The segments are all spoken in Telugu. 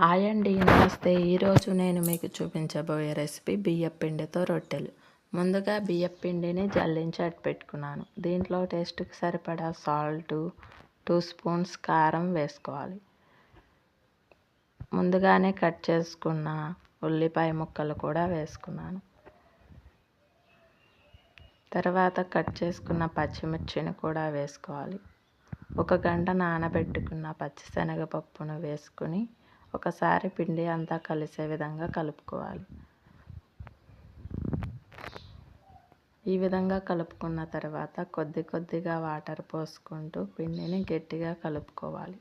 హాయ్ అండి, నమస్తే. ఈరోజు నేను మీకు చూపించబోయే రెసిపీ బియ్యపిండితో రొట్టెలు. ముందుగా బియ్యపిండిని జల్లించి పెట్టుకున్నాను. దీంట్లో టేస్ట్కి సరిపడా సాల్ట్, 2 స్పూన్స్ కారం వేసుకోవాలి. ముందుగానే కట్ చేసుకున్న ఉల్లిపాయ ముక్కలు కూడా వేసుకున్నాను. తర్వాత కట్ చేసుకున్న పచ్చిమిర్చిని కూడా వేసుకోవాలి. 1 గంట నానబెట్టుకున్న పచ్చిశనగపప్పును వేసుకుని ఒకసారి పిండి అంతా కలిసే విధంగా కలుపుకోవాలి. ఈ విధంగా కలుపుకున్న తర్వాత కొద్దిగా వాటర్ పోసుకుంటూ పిండిని గట్టిగా కలుపుకోవాలి.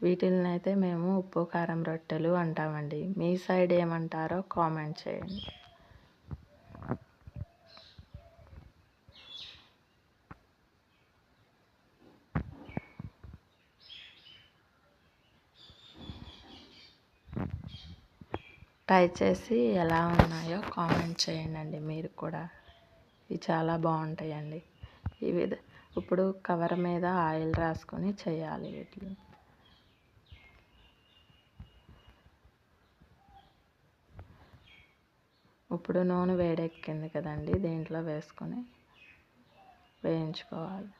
వీటినైతే మేము ఉప్పు కారం రొట్టెలు అంటామండి. మీ సైడ్ ఏమంటారో కామెంట్ చేయండి. ట్రై చేసి ఎలా ఉన్నాయో కామెంట్ చేయండి. మీరు కూడా ఇవి చాలా బాగుంటాయండి. ఇప్పుడు కవర్ మీద ఆయిల్ రాసుకొని చేయాలి వీటిని. ఇప్పుడు నూనె వేడెక్కింది కదండి, దీంట్లో వేసుకొని వేయించుకోవాలి.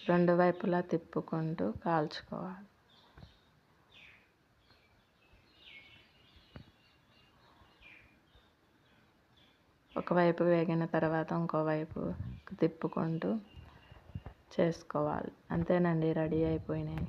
2 వైపులా తిప్పుకుంటూ కాల్చుకోవాలి. ఒకవైపు వేగిన తర్వాత ఇంకోవైపు తిప్పుకుంటూ చేసుకోవాలి. అంతేనండి, రెడీ అయిపోయినాయి.